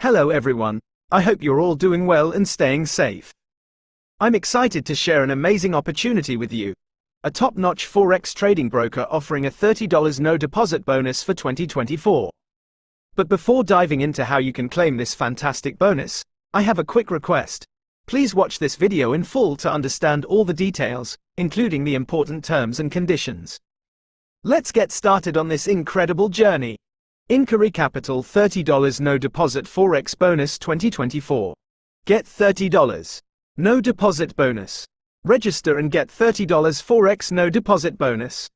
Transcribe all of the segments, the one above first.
Hello everyone, I hope you're all doing well and staying safe. I'm excited to share an amazing opportunity with you. A top-notch Forex trading broker offering a $30 no deposit bonus for 2024. But before diving into how you can claim this fantastic bonus, I have a quick request. Please watch this video in full to understand all the details, including the important terms and conditions. Let's get started on this incredible journey. Encore Capital $30 no deposit Forex bonus 2024. Get $30 no deposit bonus. Register and get $30 Forex no deposit bonus.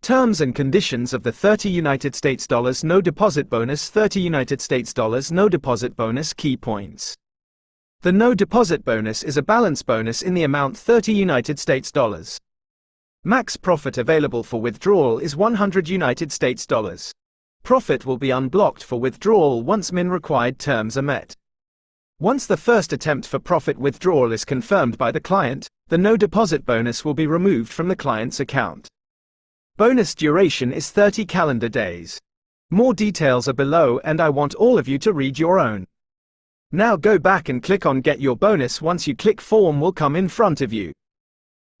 Terms and conditions of the $30 United States no deposit bonus. $30 United States no deposit bonus. Key points. The no deposit bonus is a balance bonus in the amount $30 United States. Max profit available for withdrawal is $100 United States. Profit will be unblocked for withdrawal once min required terms are met. Once the first attempt for profit withdrawal is confirmed by the client, the no deposit bonus will be removed from the client's account. Bonus duration is 30 calendar days. More details are below and I want all of you to read your own. Now go back and click on Get Your Bonus. Once you click, form will come in front of you.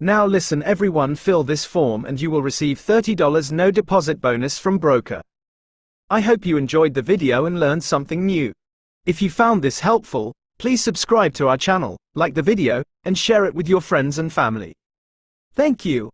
Now listen everyone, fill this form and you will receive $30 no deposit bonus from broker. I hope you enjoyed the video and learned something new. If you found this helpful, please subscribe to our channel, like the video, and share it with your friends and family. Thank you.